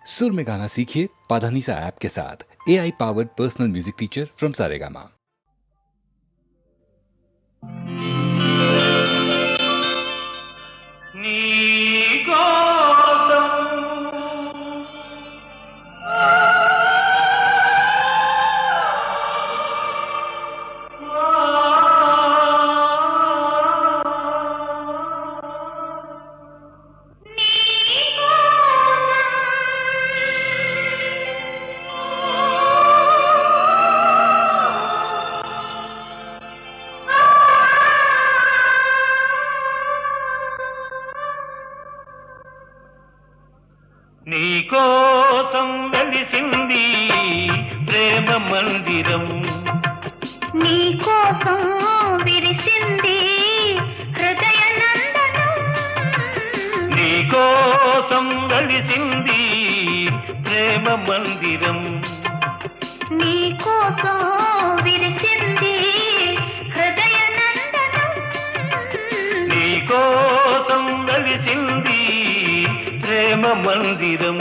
सुर में गाना सीखिए पाधानीसा ऐप के साथ। AI powered personal music teacher from Saregama. నీకోసం వెలిసింది ప్రేమ మందిరం, నీకోసం విరిసింది హృదయ నందనం, నీకోసం వెలిసింది ప్రేమ మందిరం, నీకోసం విరిసింది హృదయ నందనం, నీకోసం వెలిసింది ప్రేమ మందిరం.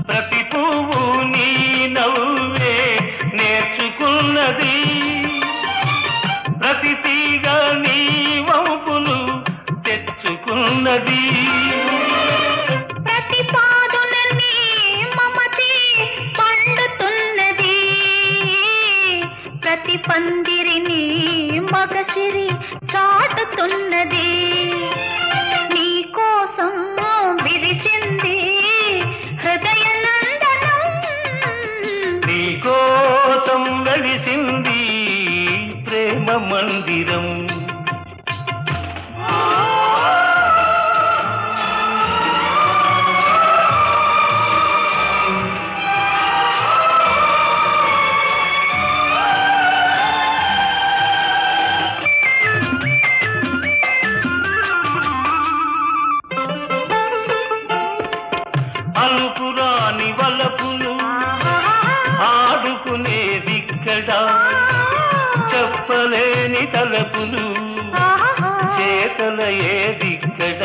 ప్రతి పువ్వు నీ నవ్వే నేర్చుకున్నది, ప్రతి తీగ నీ వంపులు తెచ్చుకున్నది, ప్రతి పాదున నీ మమతే పండుతున్నది, ప్రతి పందిరిని మగసిరి చాటుతున్నది, నీకోసం విరిసింది హృదయ నందనం, నీకోసం వెలిసింది ప్రేమ మందిరం. అలుపురాని వలపులు ఆడుకునేదిక్కడ, చెప్పలేని తలపులు చేతల ఏదిక్కడ,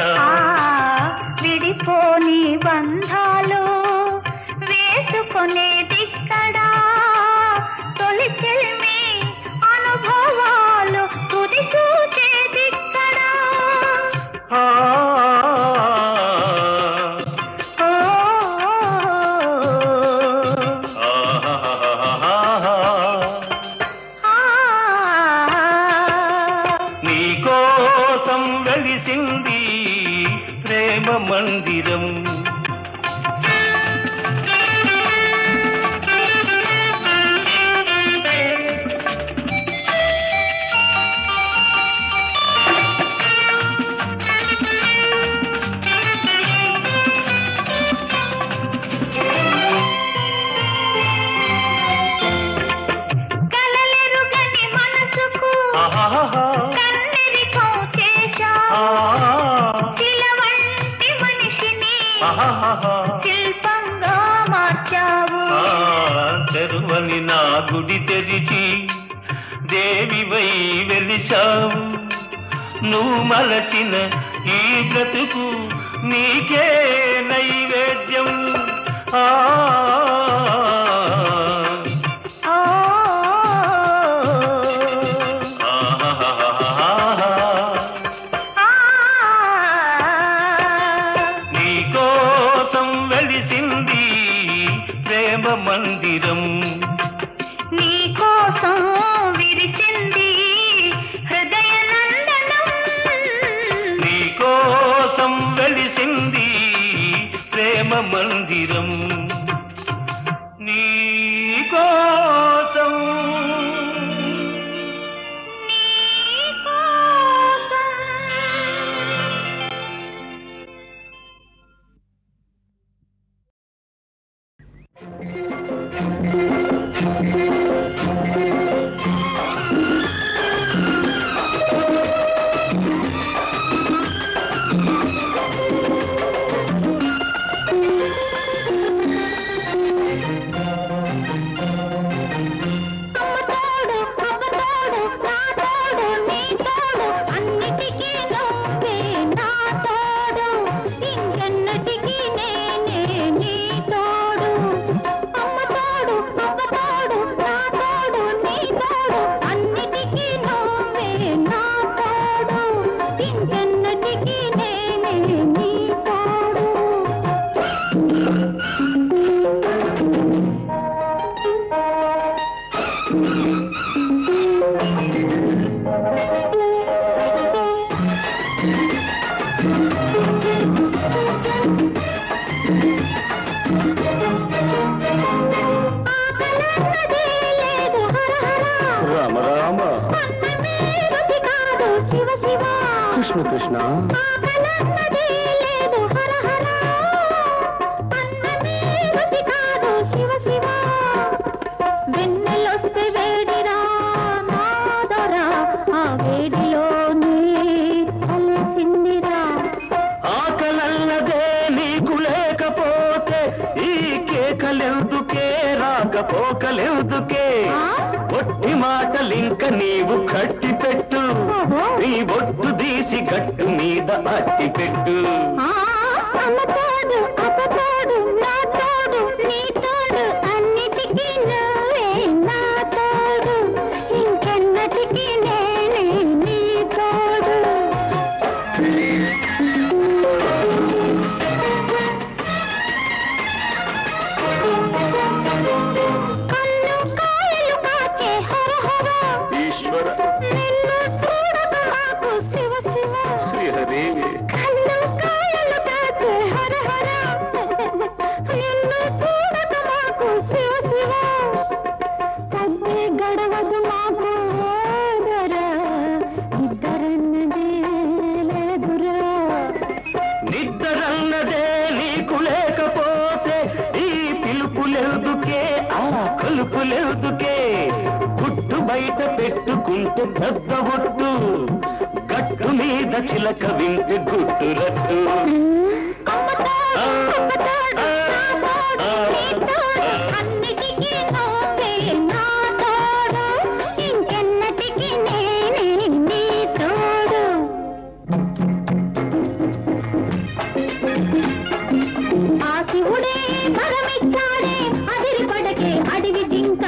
విడిపోని బంధాలు వేసుకునేదిక్కడా, తొలి చెల్మి అనుభవాలు తుది చూచేదిక్కడా. ఆ, నీకోసం వెలిసింది ప్రేమ మందిరం. కలలెరుగని మనసుకు కన్నెరికం చేశావు, శిలవంటి మనిషిని శిల్పంగా మార్చావు, తెరువని నా గుడి తెరిచి దేవివై వెలిశావు, నువ్వు మలచిన ఈ బ్రతుకు నీకే నైవేద్యం. ఆ ఓ నీకోసం వెలిసింది ప్రేమ మందిరం, నీకోసం విరిసింది హృదయ నందనం, నీకోసం వెలిసింది ప్రేమ మందిరం, కృష్ణ కృష్ణ ఆకలన్నదే లేదు హర హర, అన్నమే రుచి కాదు శివ శివ, వెన్నెలొస్తే వేడిరా నాదరా, ఆ వేడిలోనే కలిసిందిరా. ఆకలన్నదే నీకు లేకపోతే ఈ కేకలెందుకే రాకపోకలెందుకే, ఒట్టి మాటలింక నీవు కట్టి పెట్టు, నీ బొట్టు తీసి గట్టు మీద అట్టి పెట్టు. అమ్మతోడు అప్పతోడు నా తోడు నీ తోడు, అన్నిటికీ నువ్వే నా తోడు, ఇంకెన్నటికీ నేనే నీ తోడు. కన్ను కాయలు కాచే హర హర, ఈశ్వర నిన్ను చూడక మాకు శివ శివ, శ్రీహరి కన్ను కాయలు కాచే హర హర, నిన్ను చూడక మాకు శివ శివ, తగ్గే గడవదు మాకు ఓదరా, ఇద్దరన్నదే లేదురా. నిద్దరన్నదే నీకు లేకపోతే ఈ పిలుపులెందుకే ఆ కలుపులెందుకే, గుట్టు బయట పెట్టుకుంటే పెద్ద ఒట్టు, గట్టు మీద చిలక వింటే గుట్టు రట్టు. అన్నిటికీ నువ్వే నా తోడు, ఇంకెన్నటికీ నేనే నీ తోడు. ఆ శివుడే వరమిచ్చాడే అదిరి పడకే అడవి జింక,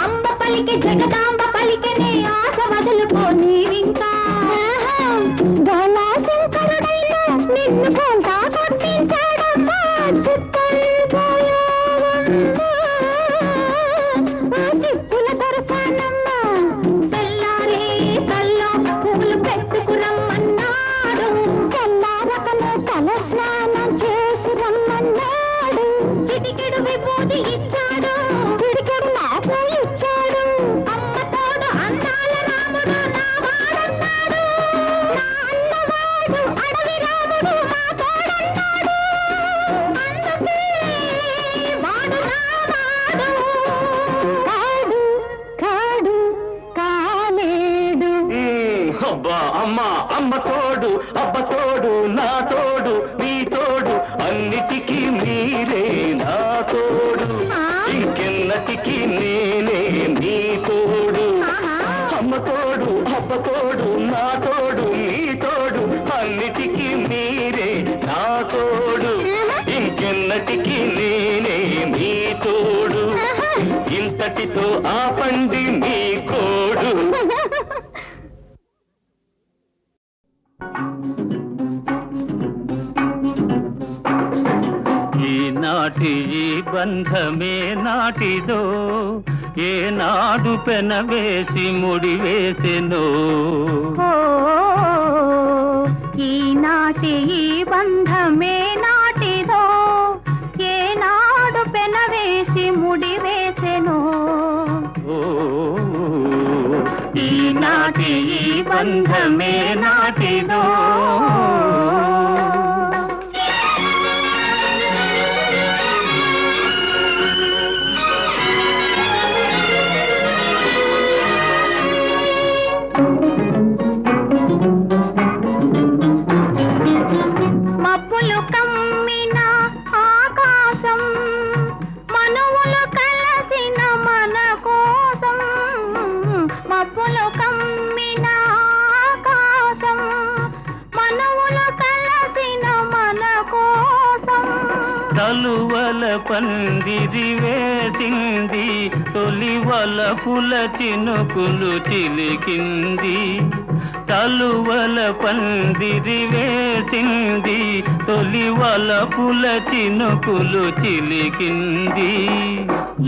అంబ పలికే జగదాంబ పలికనే ఆశ వదులుకో నీవింకా. గణాశంకరుడైన నిన్ను కొంటా కొట్టించాడమ్మా, చిప్పుల దొరసానమ్మా, తెల్లారే తల్లో పూలు పెట్టుకురమ్మన్నాడు, తెల్లారకనే తల స్నానం చేసి రమ్మన్నాడు, చిటికెడు విభూతి ఇచ్చాడు, చిటికెడు నాకు ఇచ్చాడు, అమ్మ తోడు అందాల రాముడు నా వాడన్నాడు, నా అన్నవాడు అడవి రాముడు మా తోడన్నాడు, అందుకే వాడు నా వాడు, కాడు కాడు కాలేడు. అబ్బా అమ్మ అమ్మ తోడు అబ్బ తోడు నా తోడు నీ తోడు, అన్నిటికీ మీరే నా తోడు, ఇంకెన్నటికీ నేనే నీ తోడు. అమ్మ తోడు అబ్బ తోడు నా తోడు నీ తోడు, అన్నిటికీ మీరే నా తోడు, ఇంకెన్నటికీ నేనే నీ తోడు, ఇంతటితో ఆపండి మీ కోడు. ఈనాటి ఈ బంధమే నాటిదో, ఏనాడు పెనవేసి ముడివేసెనో, ఈనాటి ఈ బంధమే నాటిదో, ఏనాడు పెనవేసి ముడివేసెనో, ఈనాటి ఈ బంధమే నాటిదో. మబ్బులు కమ్మిన ఆకాశం, మనువులు కలసిన మన కోసం, మబ్బులు కమ్మిన ఆకాశం, మనువులు కలసిన మన కోసం, తలువల పందిరి వేసింది, తొలి వలపుల చినుకులు చిలికింది, తలువల పందిరి వేసింది, తొలి వలపుల చినుకులు చిలికింది.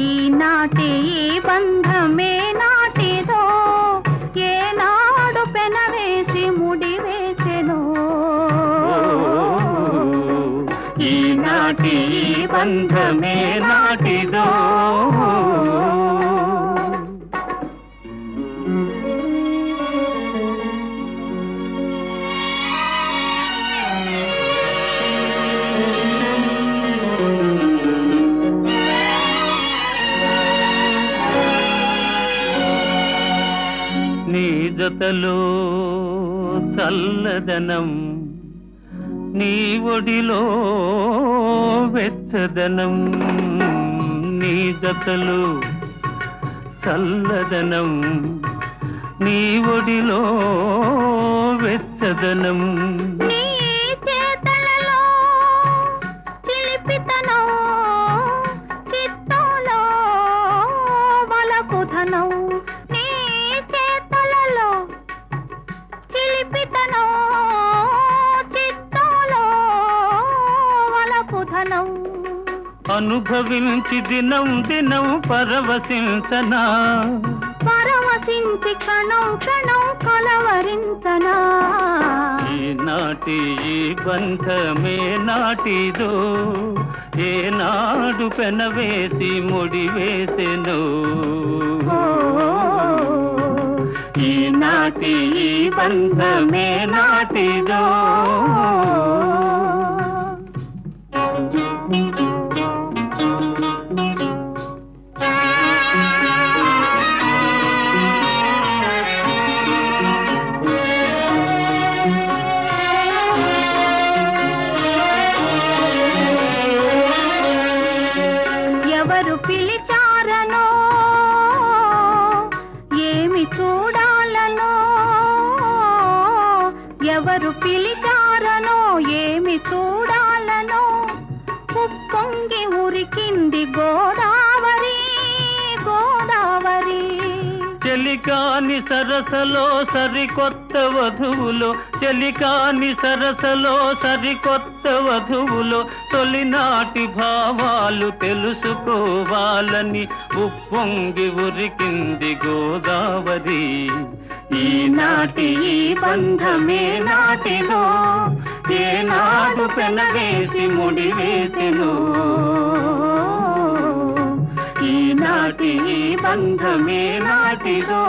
ఈనాటి ఈ బంధమే నాటిదో, ఏనాడు పెనవేసి ముడివేసెనో, ఈనాటి ఈ బంధమే నాటిదో. జతలో చల్లదనం, నీ ఒడిలో వెచ్చదనం. నీ జతలో చల్లదనం, నీ ఒడిలో వెచ్చదనం. నీ చేతలలో చిలిపితనం, చిత్తంలో వలపుధనం. నీ చేతలలో చిలిపితనం, చిత్తంలో వలపుధనం. అనుభవించి దినం దినం పరవశించనా, పరవశించి క్షణం క్షణం కలవరించనా. ఈనాటి ఈ బంధమే నాటిదో, ఏనాడు పెనవేసి ముడివేసెను. ఈనాటి ఈ బంధమే నాటిదో. ఎవరు పిలిచారనో, ఏమి చూడాలనో. ఎవరు పిలిచారనో, ఏమి చూడాలనో. ఉప్పొంగి ఉరికింది గోదావరి, గోదావరి. చెలికాని సరసలో సరికొత్త వధువులో, చెలికాని సరసలో సరికొత్త వధువులో తొలినాటి భావాలు తెలుసుకోవాలని ఉప్పొంగి ఉరికింది గోదావరి. ఈనాటి ఈ బంధమే నాటిదో, ఏనాడు పెనవేసి ముడివేసెను. ఈనాటి ఈ బంధమే నాటిదో.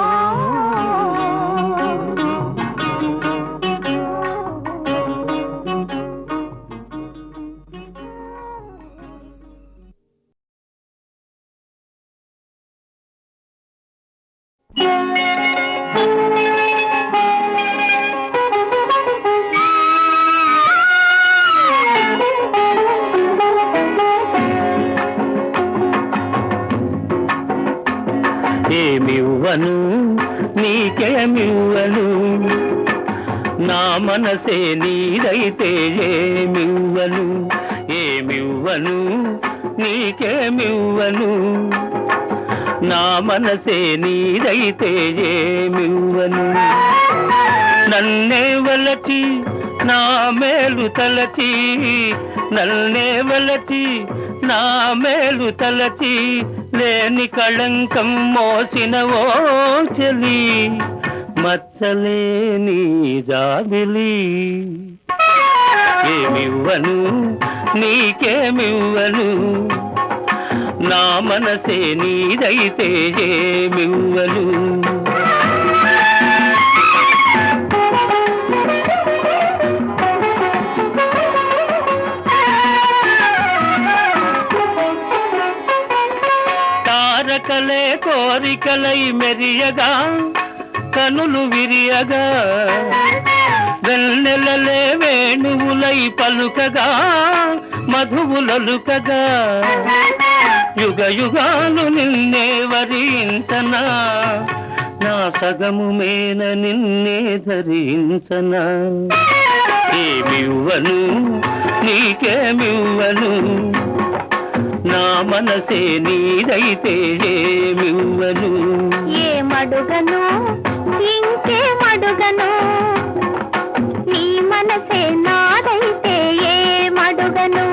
ఏమివ్వను నీకేమివ్వను, నా మనసే నీదైతే ఏమివ్వను. ఏమివ్వను నీకేమివ్వను, నా మనసే నీదైతే ఏమివ్వను. నన్నే వలచి నా మేలు తలచి, నన్నే వలచి నా మేలు తలచి, లేని కళంకం మోసిన ఓ చెలి, మచ్చలేని జాబిలి. ఏమివ్వను నీకేమివ్వను, నా మనసే నీదైతే ఏమివ్వను. తారకలే కోరికలై మెరియగా, కనులు విరియగా, వెన్నెలలే వేణువులై పలుకగా, మధువులొలుకగా, యుగ యుగాలు నిన్నే వరించనా, నా సగము మేన నిన్నే ధరించనా. ఏమివ్వను నీకేమివ్వను, నా మనసే నీదైతే ఏమివ్వను. ఏమడుగను ఇంకేమడుగను, నీ మనసే నాదైతే ఏమడుగను.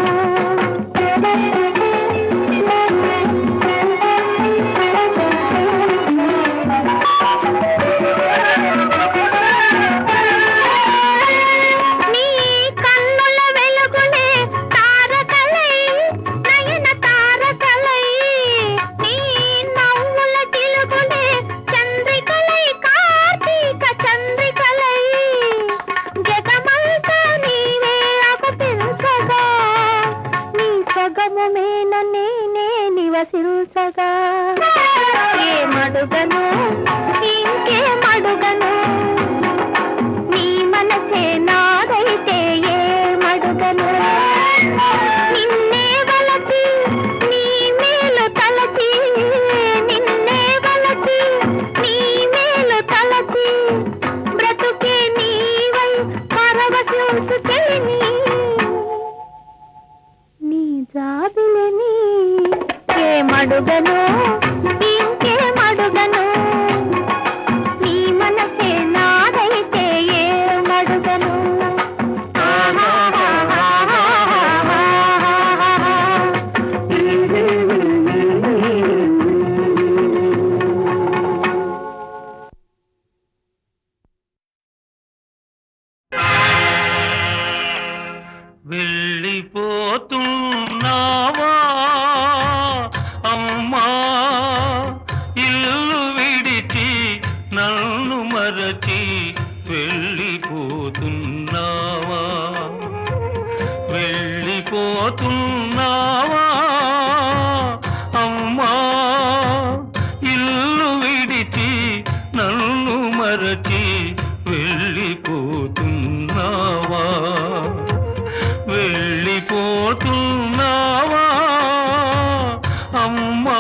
అడుగను ఇంకేమడుగను నీ మనసే నాదైతే ఏమడుగను వెళ్ళిపోతున్నావా అమ్మా ఇల్లు విడిచి నన్ను మరచి వెళ్ళిపోతున్నావా వెళ్ళిపోతున్నావా అమ్మా ఇల్లు విడిచి నన్ను మరచి వెళ్ళిపోతున్నావా వెళ్ళిపోతున్నావా అమ్మా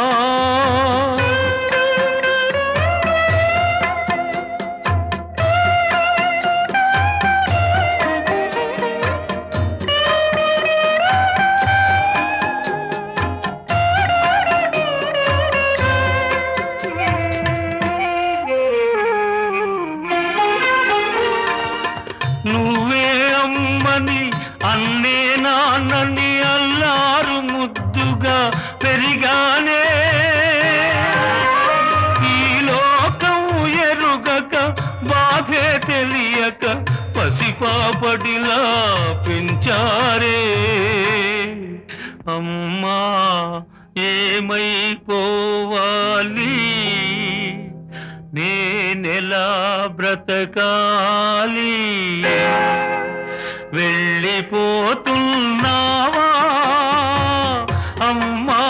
నువ్వే అమ్మని అన్నే నాన్నని అల్లారు ముద్దుగా పెరిగానే ఈ లోకం ఎరుగక బాధే తెలియక పసిపాపడిలా పెంచారే అమ్మా ఏమైపోవాలి నేనెలా బ్రతకాలి వెళ్ళిపోతున్నావా అమ్మా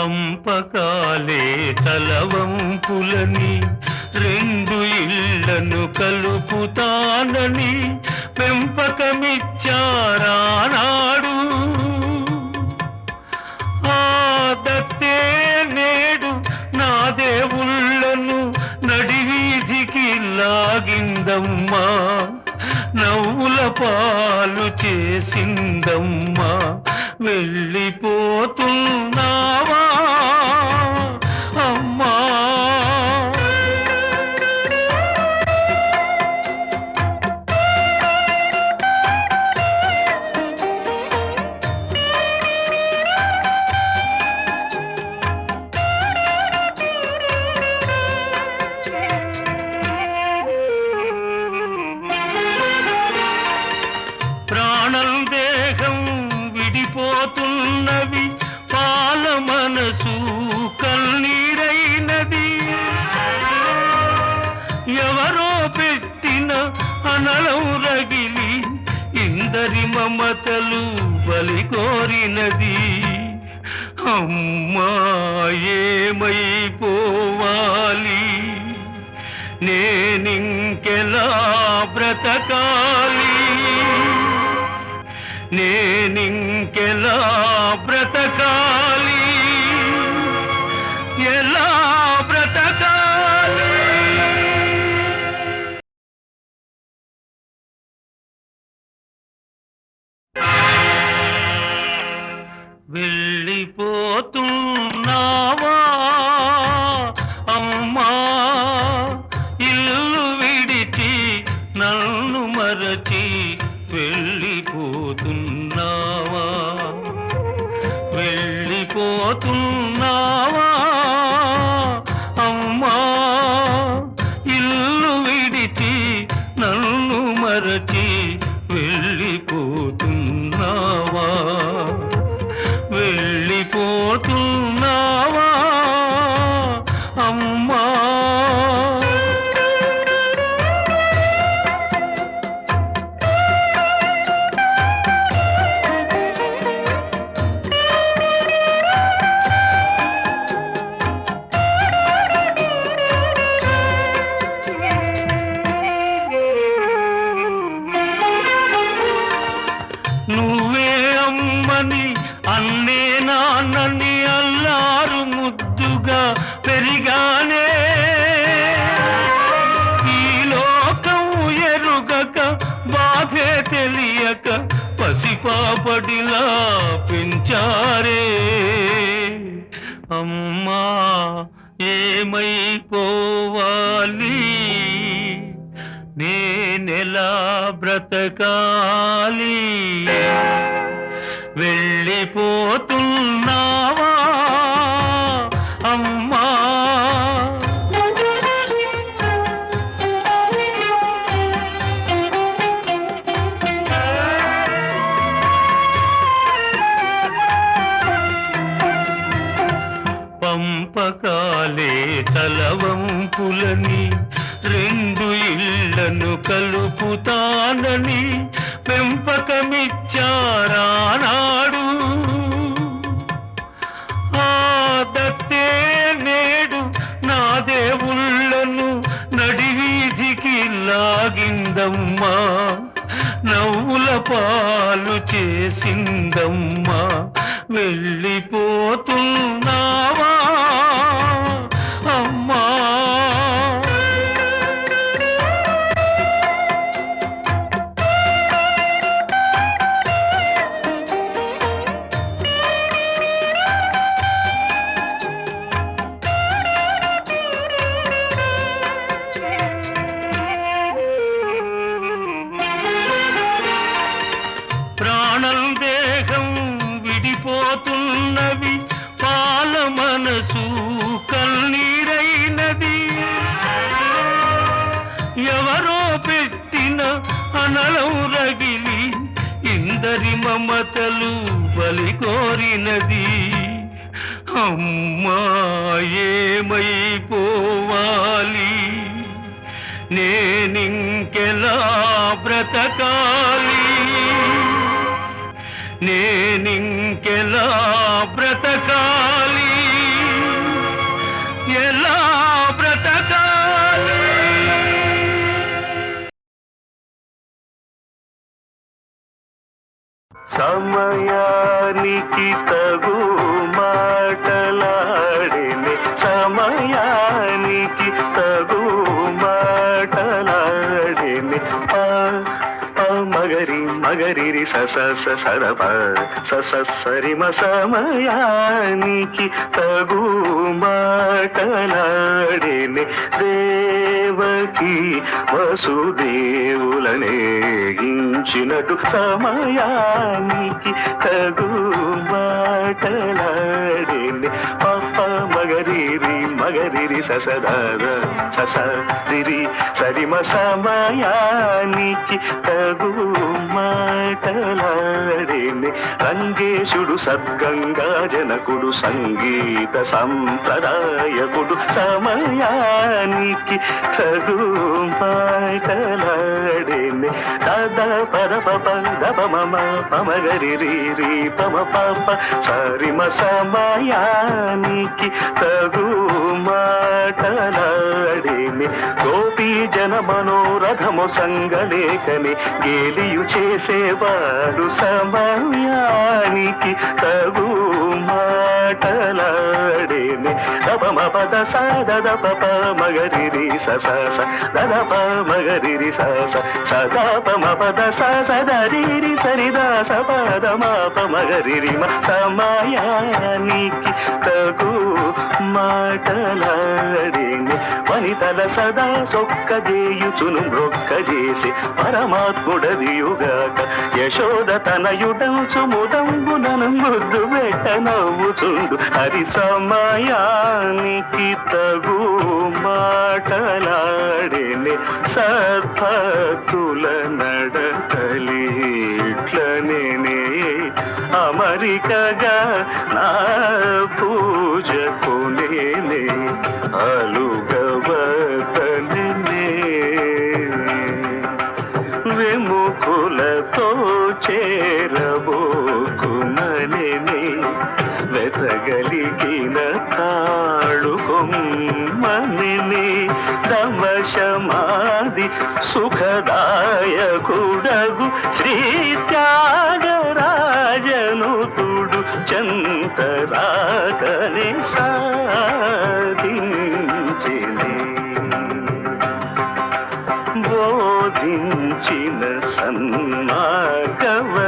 పంపకాలే తలవంపులని రెండు ఇళ్లను కలుపుతానని పెంపకమిచ్చారానాడు ఆ దత్తే నేడు నా దేవుళ్ళను నడివీధికి లాగిందమ్మా నవ్వుల పాలు చేసిందమ్మా వెళ్ళిపోతున్నావా అమ్మా ప్రాణం దేహం విడిపోతున్నవి పాల మనసు కన్నీరైనది ఎవరో పెట్టిన అనలం రగిలి ఇందరి మమతలు బలి కోరినది అమ్మా ఏమైపోవాలి నేనింకెలా బ్రతకాలి నేనింకెలా బ్రతకాలి ఎలా బ్రతకాలి వెళ్ళిపోతున్నావా అమ్మా ఇల్లు విడిచి నన్ను మరచి వెళ్ళిపోతున్నావా వెళ్ళిపోతున్నావా అమ్మా ఇల్లు విడిచి నన్ను మరచి వెళ్ళిపోతున్నావా వెళ్ళిపోతున్నావా అమ్మా అన్నే నాన్నని అల్లారు ముద్దుగా శిశువుగా పెరిగానే ఈ లోకం ఎరుగక బాధే తెలియక పసిపాపడిలా పెంచారే అమ్మా ఏమైపోవాలి నేనెలా బ్రతకాలి వెళ్ళిపోతున్నావా అమ్మా పంపకాలే తలవంపులని రెండు ఇళ్లను కలుపుతానని పెంపకమిచ్చారానాడు ఆ దత్తే నేడు నా దేవుళ్ళను నడివీధికి లాగిందమ్మా నవ్వుల పాలు చేసిందమ్మా వెళ్ళిపోతున్నావా అమ్మా ప్రాణం దేహం విడిపోతున్నవి పాల మనసు కన్నీరైనది ఎవరో పెట్టిన అనలం రగిలి ఇందరి మమతలు బలి కోరినది అమ్మా ఏమైపోవాలి నేనింకెలా బ్రతకాలి నేనింకెలా బ్రతకాలి ఎలా బ్రతకాలి సమయానికి తగు మాటలాడిని సమయానికి తగు మాటలాడిని మగరి మగరిరి సస సరప సరిమ సమయానికి తగు మాటలాడిని దేవకి వసుదేవులనే గించినట్టు సమయానికి తగు మాటలాడిని పప్ప మగరిరి ససదాద ససరిరి సరిమ సమయానికి తగు మాటలాడిని రంగేశుడు సద్గంగా జనకుడు సంగీత సంప్రదాయకుడు సమయానికి తగు మాటలాడిని దద పర పప దప మమ పమగరి రీ పమ పప సరిమ సమయానికి తగు మాటలాడిని గోపీ జన మనోరథము సంగలేకని గేలియు చేసేవాడు సమయానికి తగు మాటలాడిని దపమ పద సద పప మగరిరి సస దదప మగరిరి సస సదపమ పద సదరిరి సరిదా సపద మాప మగరిరి సమయానికి తగు మాటలాడిని వనితల సదా సొక్కజేయుచును మ్రొక్కజేసి పరమాత్ముడదియుగాక యశోద తనయుడవుచు ముదంబునను ముద్దు పెట్ట నవ్వుచుండు హరి సమయానికి తగు మాటలాడిని సద్భక్తుల నడతలిట్లనే అమరికగా నా పూజ కొనేనే అలుగవతనే విముఖులతో చేరబోకుననే వెతగలిగిన తాళుకొమ్మని దమశమాది సుఖదాయకుడగు శ్రీ త్యాగరాజనుతుడు చంతరాకని సా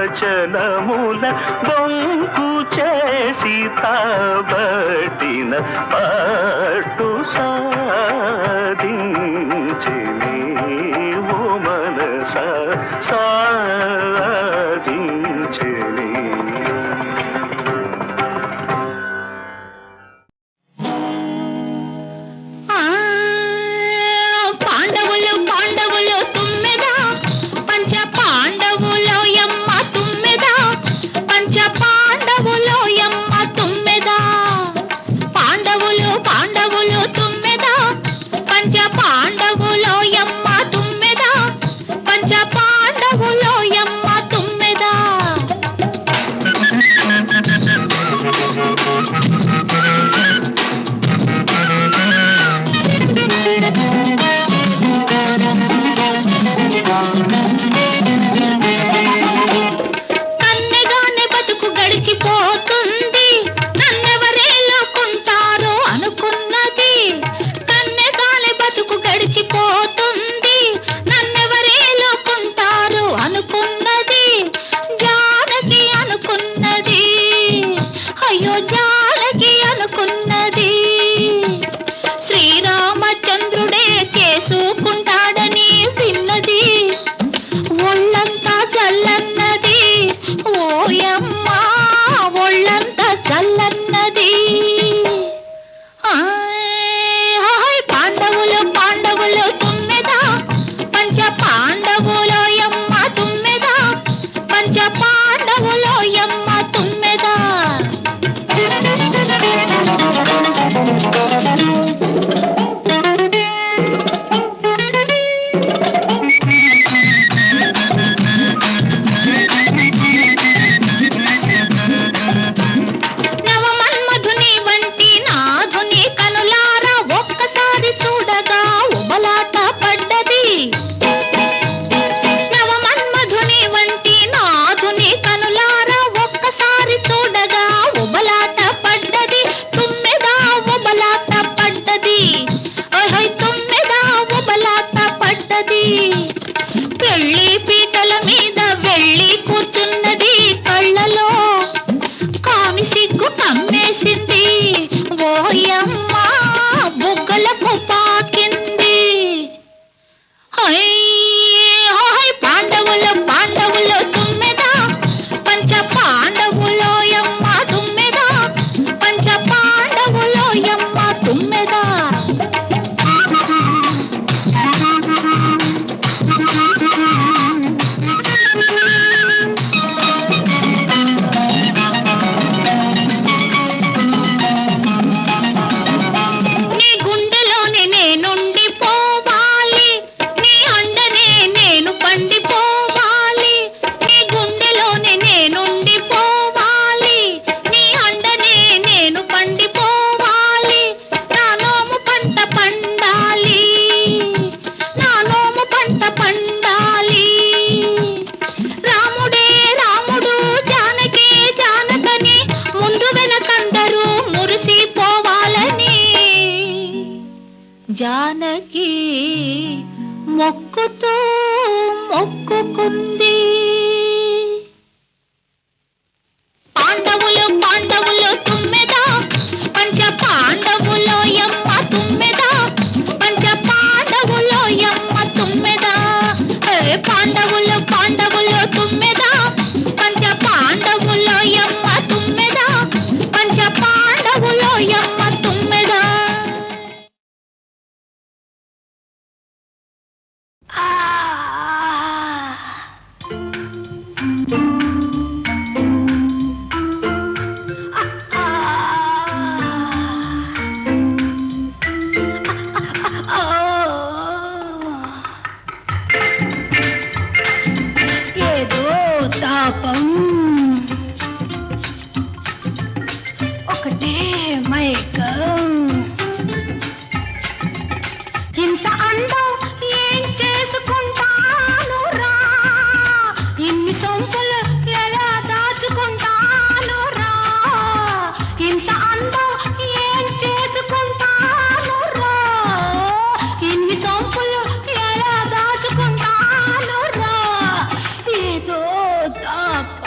వచనముల బొంకు చేసి తాబట్టిన పట్టు సాధించెని ఓ మనస సాధించెని. పాండవులు పాండవులు తుమ్మెదా పంచ పాండవులో యమ్మ తుమ్మెదా పంచ పాండవులో యమ్మ తుమ్మెదా పాండవులు పాండవులు తుమ్మెదా పంచ పాండవులో యమ్మ తుమ్మెదా పంచ పాండవులో యమ్మ తుమ్మెదా. కన్నెగానే బతుకు గడిచిపోతుంది నన్నెవరేలుకుంటారో అనుకున్నది కన్నెగానే బతుకు గడిచిపోతుంది నన్నెవరేలుకుంటారో అనుకున్నది జానకి అనుకున్నది అయ్యో జానకి అనుకున్నది శ్రీరామచంద్రుడే చేసుకుంటాడని విన్నది ఒళ్ళంతా చల్లన్నది ఓయమ్మ ఒళ్ళంతా చల్లన్నది. హాయ్ పాండవులు పాండవులు తుమ్మెదా పంచ పాండవులో యమ్మ తుమ్మెదా పంచ పాండవులో యమ్మ తుమ్మెదా. నవమన్మధుని వంటి నాధుని కనులారా ఒక్కసారి చూడగా ఉబలాట పడ్డది నవమన్మధుని వంటి నాధుని కనులారా ఒక్కసారి చూడగా ఉబలాట పడ్డది తుమ్మెదా ఉబలాట పడ్డది ఓహోయ్ తుమ్మెదా ఉబలాట పడ్డది. పెళ్లి పీటల మీద వెళ్ళి కూర్చున్నది కళ్ళలో కామి సిగ్గు కమ్మేసింది ఓయమ్మ బుగ్గలకు పాకింది. హాయ్ పాండవులు పాండవులు తుమ్మెదా పంచ పాండవులో యమ్మ తుమ్మెదా పంచ పాండవులో యమ్మ తుమ్మెదా. నీ గుండెలోనే నేనుండి పోవాలి నీ అండనే నేను పండిపోవాలి నీ గుండెలోనే నేనుండి పోవాలి నీ అండనే నేను పండిపోవాలి నా నోము పంట పండాలి నా నోము పంట పండాలి రాముడే రాముడు జానకి జానకని ముందు వెనకందరూ మురిసిపోవాలని జానకి మొక్కుతూ మొక్కుకుంది. పాండవులు పాండవులు తుమ్మెదా పంచ పాండవులో యమ్మ తుమ్మెదా పంచ పాండవులో యమ్మ తుమ్మెదా. పాండవులు పాండవులు తుమ్మెదా పంచ పాండవులో యమ్మ తుమ్మెదా పంచ పాండవులో యమ్మ తుమ్మెదా. ఏదో తాపం ఒకటే మైకం ఇంత అందం ఏం చేసుకుంటాను రా ఇన్ని సొంపులు ఎలా దాచుకుంటాను రా ఇంత అందం ఏం చేసుకుంటాను రా ఇన్ని సొంపులు ఎలా దాచుకుంటాను రా ఏదో తాపం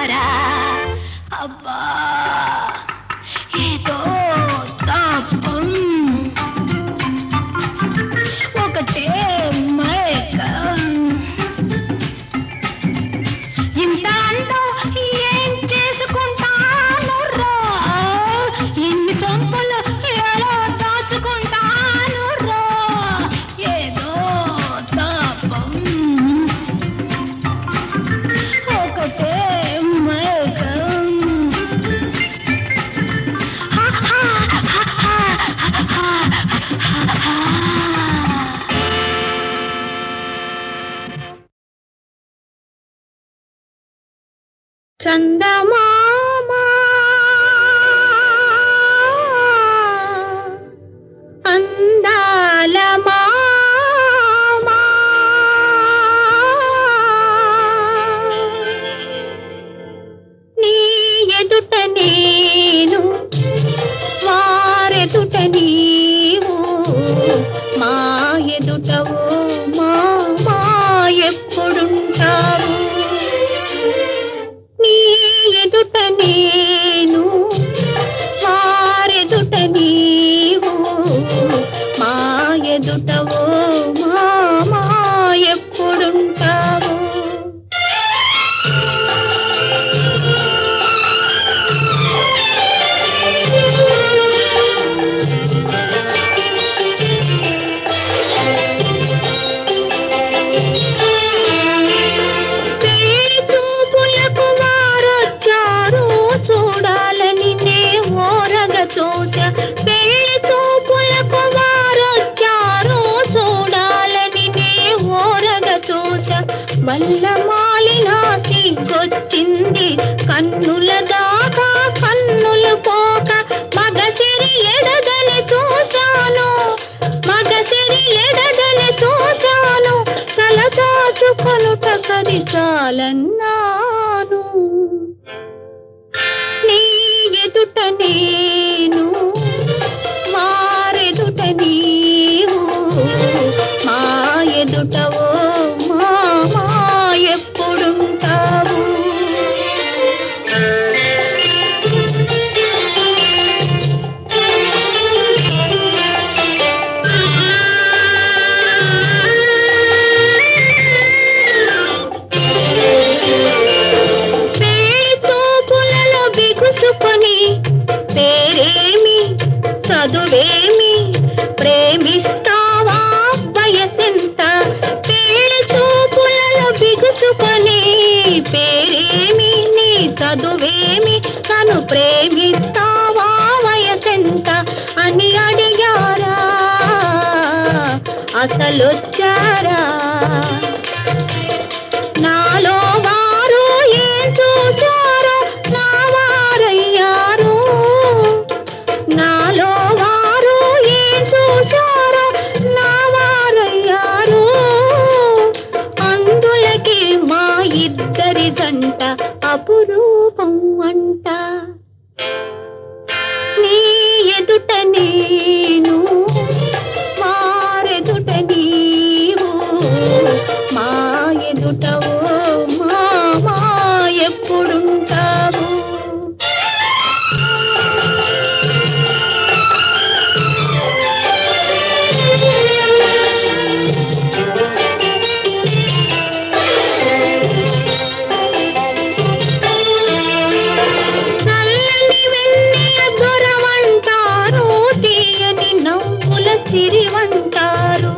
అడిగారా అబ్బా ఏదో తాపం ఒకటే మైకం ఇంత అందం ఏం చేసుకుంటాను రా ఇన్ని సొంపులు ఎలా దాచుకుంటాను రా ఏదో తాపం ఒకటే మైకం చందమామా అందాల మామా నీ ఎదుట నేను వారెదుట నీవు మా ఎదుటవో మా ఎప్పుడుంటావు నీ ఎదుట నేను వారెదుట నీవు మా ఎదుటవో మా ఎప్పుడుంటావు వల్లమాలిన సిగ్గొచ్చింది కన్నుల దాకా కన్నులు పోక మగసిరి ఎడదని చూశాను తల దాచుకొనుట కది చాలన్నాను నీ ఎదుట నేను మారెదుట నీవు మా ఎదుటవో మా ఎప్పుడుంటావు పేరు చూపులలో బిగుసుకొని పేరేమి చదువేమి ప్రేమిస్తావా వయసెంత పేరు చూపులలో బిగుసుకొని పేరేమి నీ చదువేమి తను ప్రేమిస్తావా వయసెంత అని అడిగారా అసలొచ్చారా నాలో వారు ఏం చూశారో నా వారయ్యారు నాలో వారు ఏం చూశారో నా వారయ్యారు అందులకి మా ఇద్దరి జంట అపురూపం అంట నీ ఎదుట నేను మారెదుట నీవు మా ఎదుటవో మా ఎప్పుడుంటావు చల్లని వెన్నెల దొరవంటారు తీయని నవ్వుల సిరివంటారు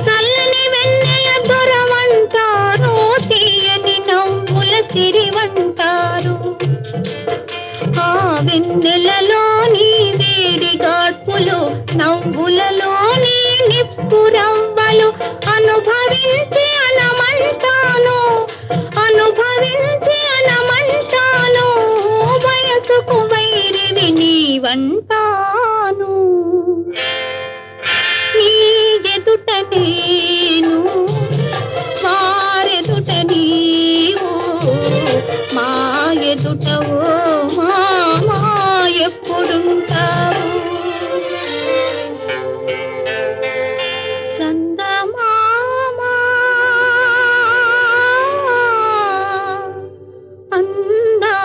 చల్లని వెన్నెల దొరవంటారు తీయని నవ్వుల సిరివంటారు ఆ వెన్నెలలోని వేడి గాడ్పులు నవ్వులలోని నిప్పురవ్వలు అనుభవించి అనమంటాను వయసుకు వైరివి నీవంటాను నీ ఎదుట నేను వారెదుట నీవు మా ఎదుటవో మా ఎప్పుడుంటావు చందమామా అందాల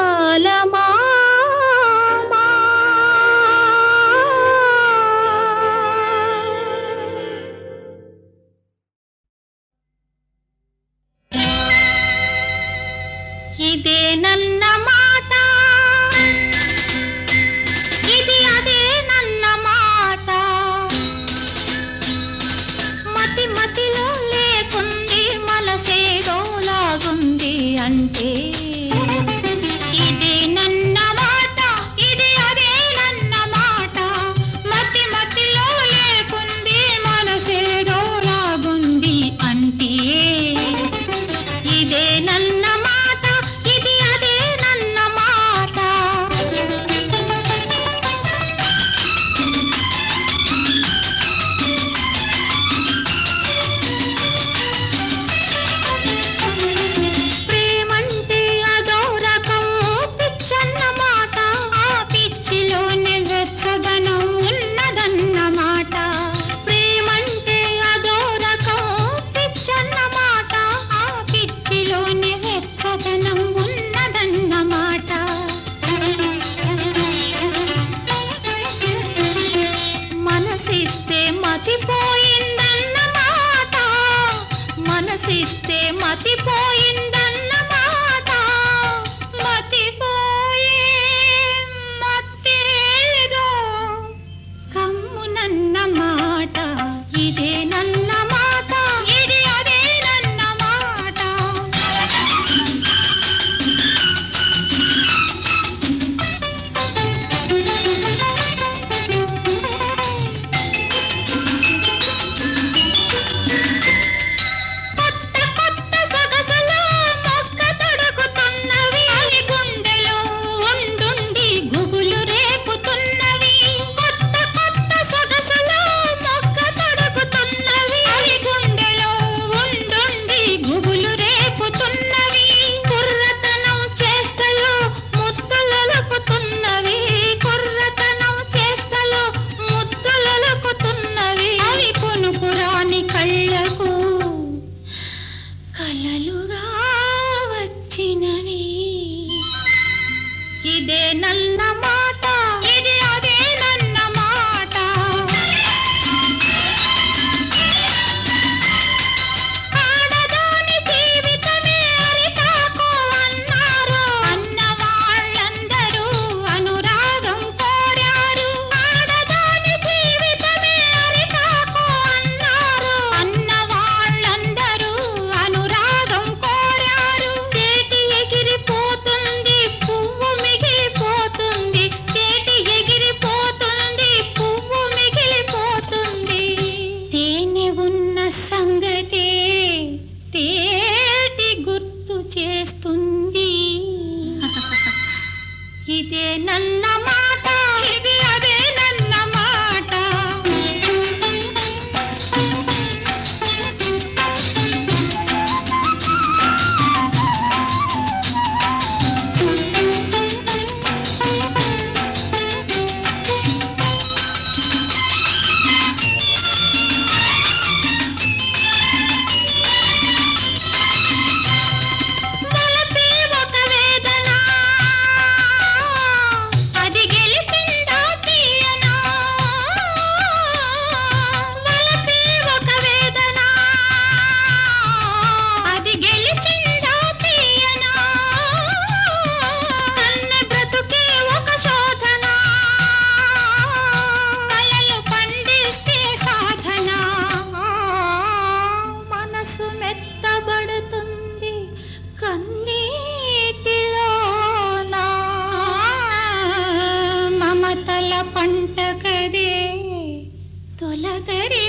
వంట కదే తొలకరి